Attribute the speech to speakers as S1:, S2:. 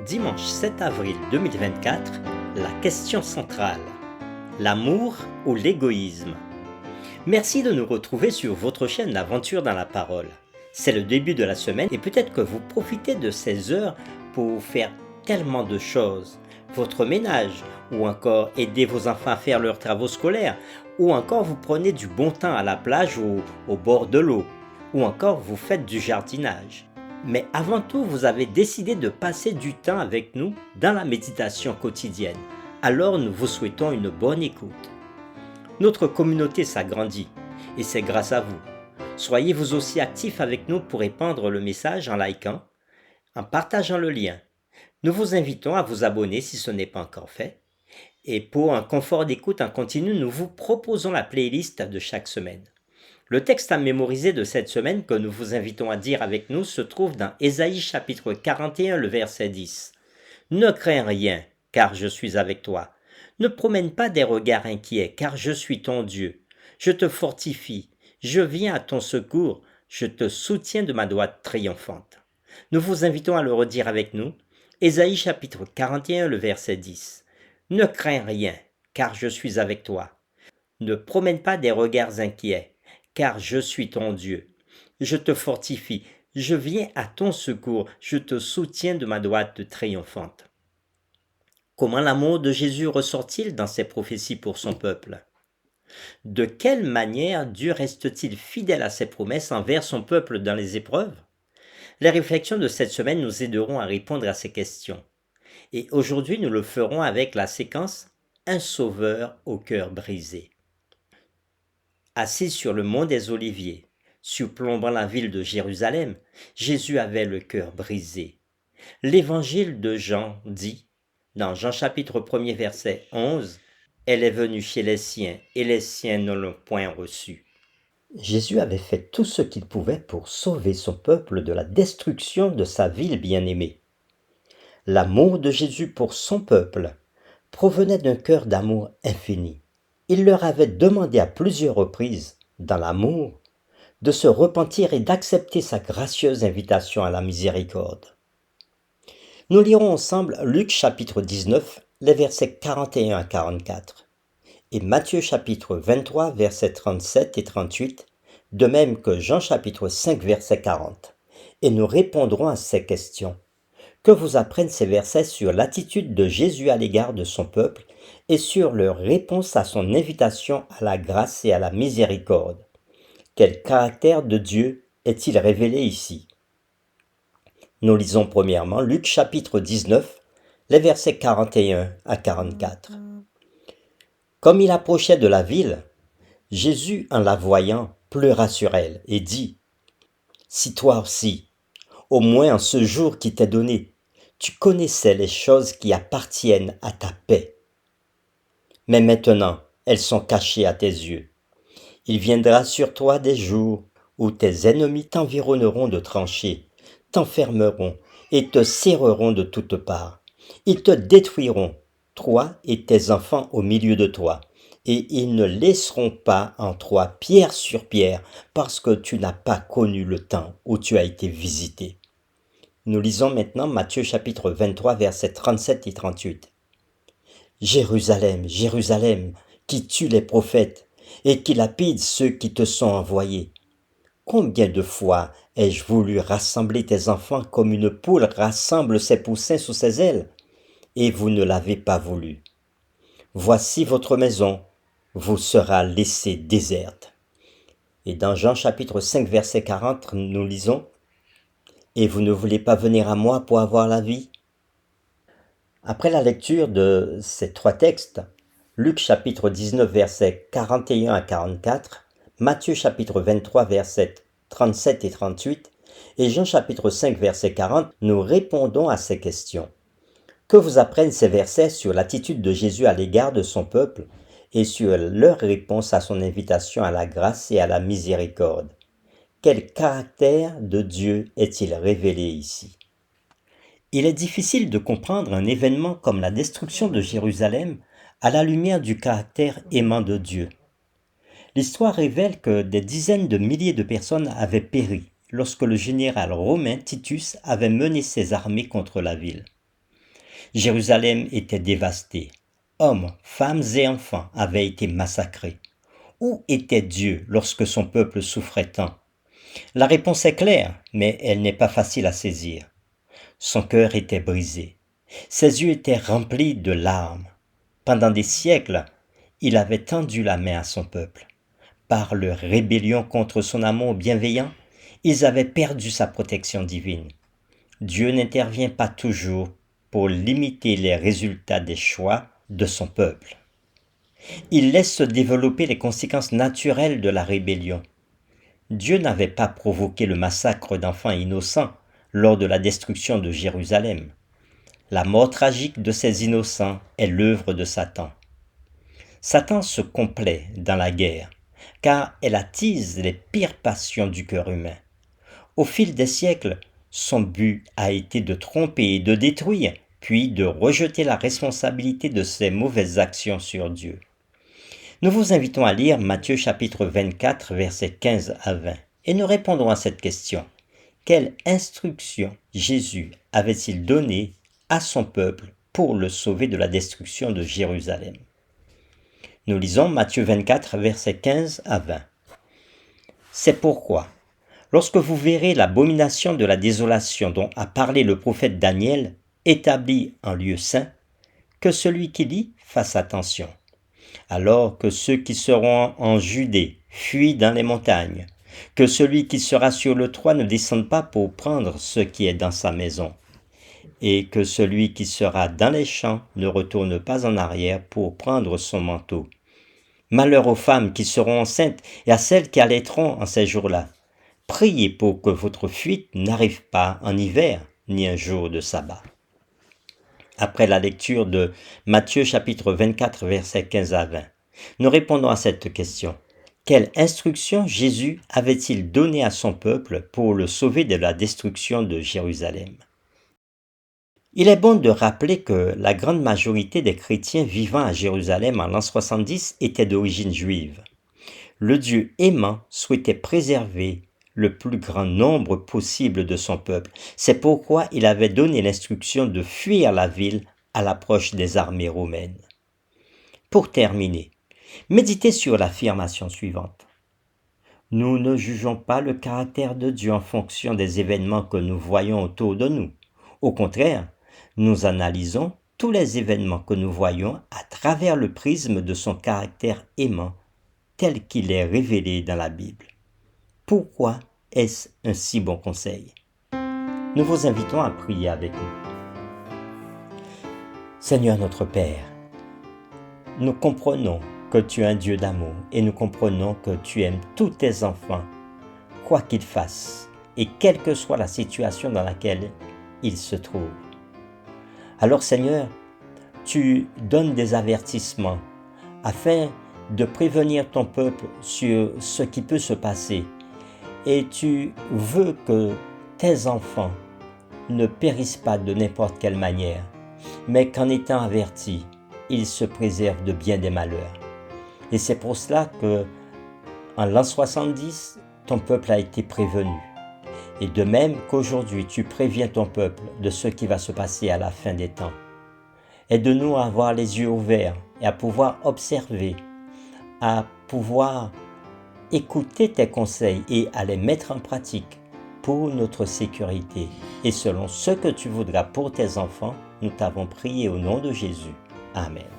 S1: Dimanche 7 avril 2024, la question centrale. L'amour ou l'égoïsme? Merci de nous retrouver sur votre chaîne L'Aventure dans la Parole. C'est le début de la semaine et peut-être que vous profitez de ces heures pour faire tellement de choses. Votre ménage, ou encore aider vos enfants à faire leurs travaux scolaires, ou encore vous prenez du bon temps à la plage ou au bord de l'eau, ou encore vous faites du jardinage. Mais avant tout, vous avez décidé de passer du temps avec nous dans la méditation quotidienne. Alors nous vous souhaitons une bonne écoute. Notre communauté s'agrandit et c'est grâce à vous. Soyez vous aussi actifs avec nous pour répandre le message en likant, en partageant le lien. Nous vous invitons à vous abonner si ce n'est pas encore fait. Et pour un confort d'écoute en continu, nous vous proposons la playlist de chaque semaine. Le texte à mémoriser de cette semaine que nous vous invitons à dire avec nous se trouve dans Ésaïe chapitre 41, le verset 10. Ne crains rien, car je suis avec toi. Ne promène pas des regards inquiets, car je suis ton Dieu. Je te fortifie, je viens à ton secours, je te soutiens de ma droite triomphante. Nous vous invitons à le redire avec nous. Ésaïe chapitre 41, le verset 10. Ne crains rien, car je suis avec toi. Ne promène pas des regards inquiets, car je suis ton Dieu. Je te fortifie, je viens à ton secours, je te soutiens de ma droite triomphante. Comment l'amour de Jésus ressort-il dans ses prophéties pour son peuple? De quelle manière Dieu reste-t-il fidèle à ses promesses envers son peuple dans les épreuves? Les réflexions de cette semaine nous aideront à répondre à ces questions. Et aujourd'hui, nous le ferons avec la séquence « Un sauveur au cœur brisé ». Assis sur le mont des Oliviers, surplombant la ville de Jérusalem, Jésus avait le cœur brisé. L'évangile de Jean dit, dans Jean chapitre 1er verset 11, « Elle est venue chez les siens, et les siens ne l'ont point reçue. » Jésus avait fait tout ce qu'il pouvait pour sauver son peuple de la destruction de sa ville bien-aimée. L'amour de Jésus pour son peuple provenait d'un cœur d'amour infini. Il leur avait demandé à plusieurs reprises, dans l'amour, de se repentir et d'accepter sa gracieuse invitation à la miséricorde. Nous lirons ensemble Luc chapitre 19, les versets 41 à 44, et Matthieu chapitre 23, versets 37 et 38, de même que Jean chapitre 5, verset 40, et nous répondrons à ces questions. Que vous apprennent ces versets sur l'attitude de Jésus à l'égard de son peuple et sur leur réponse à son invitation à la grâce et à la miséricorde. Quel caractère de Dieu est-il révélé ici? Nous lisons premièrement Luc chapitre 19, les versets 41 à 44. Comme il approchait de la ville, Jésus, en la voyant, pleura sur elle et dit, « Si toi aussi, au moins en ce jour qui t'est donné, tu connaissais les choses qui appartiennent à ta paix. Mais maintenant, elles sont cachées à tes yeux. Il viendra sur toi des jours où tes ennemis t'environneront de tranchées, t'enfermeront et te serreront de toutes parts. Ils te détruiront, toi et tes enfants au milieu de toi, et ils ne laisseront pas en toi pierre sur pierre, parce que tu n'as pas connu le temps où tu as été visité. » Nous lisons maintenant Matthieu chapitre 23, versets 37 et 38. « Jérusalem, Jérusalem, qui tue les prophètes et qui lapide ceux qui te sont envoyés. Combien de fois ai-je voulu rassembler tes enfants comme une poule rassemble ses poussins sous ses ailes, et vous ne l'avez pas voulu. Voici votre maison vous sera laissée déserte. » Et dans Jean chapitre 5, verset 40, nous lisons, « Et vous ne voulez pas venir à moi pour avoir la vie ?» Après la lecture de ces trois textes, Luc chapitre 19, versets 41 à 44, Matthieu chapitre 23, versets 37 et 38, et Jean chapitre 5, verset 40, nous répondons à ces questions. Que vous apprennent ces versets sur l'attitude de Jésus à l'égard de son peuple et sur leur réponse à son invitation à la grâce et à la miséricorde? Quel caractère de Dieu est-il révélé ici? Il est difficile de comprendre un événement comme la destruction de Jérusalem à la lumière du caractère aimant de Dieu. L'histoire révèle que des dizaines de milliers de personnes avaient péri lorsque le général romain Titus avait mené ses armées contre la ville. Jérusalem était dévastée. Hommes, femmes et enfants avaient été massacrés. Où était Dieu lorsque son peuple souffrait tant? La réponse est claire, mais elle n'est pas facile à saisir. Son cœur était brisé. Ses yeux étaient remplis de larmes. Pendant des siècles, il avait tendu la main à son peuple. Par leur rébellion contre son amour bienveillant, ils avaient perdu sa protection divine. Dieu n'intervient pas toujours pour limiter les résultats des choix de son peuple. Il laisse se développer les conséquences naturelles de la rébellion. Dieu n'avait pas provoqué le massacre d'enfants innocents lors de la destruction de Jérusalem. La mort tragique de ces innocents est l'œuvre de Satan. Satan se complaît dans la guerre, car elle attise les pires passions du cœur humain. Au fil des siècles, son but a été de tromper et de détruire, puis de rejeter la responsabilité de ses mauvaises actions sur Dieu. Nous vous invitons à lire Matthieu chapitre 24, versets 15 à 20, et nous répondrons à cette question. Quelle instruction Jésus avait-il donnée à son peuple pour le sauver de la destruction de Jérusalem? Nous lisons Matthieu 24, versets 15 à 20. C'est pourquoi, lorsque vous verrez l'abomination de la désolation dont a parlé le prophète Daniel, établie en lieu saint, que celui qui lit fasse attention. Alors que ceux qui seront en Judée fuient dans les montagnes, que celui qui sera sur le toit ne descende pas pour prendre ce qui est dans sa maison, et que celui qui sera dans les champs ne retourne pas en arrière pour prendre son manteau. Malheur aux femmes qui seront enceintes et à celles qui allaiteront en ces jours-là. Priez pour que votre fuite n'arrive pas en hiver, ni un jour de sabbat. Après la lecture de Matthieu chapitre 24, versets 15 à 20, nous répondons à cette question. Quelle instruction Jésus avait-il donnée à son peuple pour le sauver de la destruction de Jérusalem? Il est bon de rappeler que la grande majorité des chrétiens vivant à Jérusalem en l'an 70 étaient d'origine juive. Le Dieu aimant souhaitait préserver le plus grand nombre possible de son peuple. C'est pourquoi il avait donné l'instruction de fuir la ville à l'approche des armées romaines. Pour terminer, méditez sur l'affirmation suivante. Nous ne jugeons pas le caractère de Dieu en fonction des événements que nous voyons autour de nous. Au contraire, nous analysons tous les événements que nous voyons à travers le prisme de son caractère aimant tel qu'il est révélé dans la Bible. Pourquoi est-ce un si bon conseil? Nous vous invitons à prier avec nous. Seigneur notre Père, nous comprenons que tu es un Dieu d'amour et nous comprenons que tu aimes tous tes enfants, quoi qu'ils fassent et quelle que soit la situation dans laquelle ils se trouvent. Alors Seigneur, tu donnes des avertissements afin de prévenir ton peuple sur ce qui peut se passer et tu veux que tes enfants ne périssent pas de n'importe quelle manière, mais qu'en étant avertis, ils se préservent de bien des malheurs. Et c'est pour cela que, en l'an 70, ton peuple a été prévenu. Et de même qu'aujourd'hui, tu préviens ton peuple de ce qui va se passer à la fin des temps. Aide-nous à avoir les yeux ouverts et à pouvoir observer, à pouvoir écouter tes conseils et à les mettre en pratique pour notre sécurité. Et selon ce que tu voudras pour tes enfants, nous t'avons prié au nom de Jésus. Amen.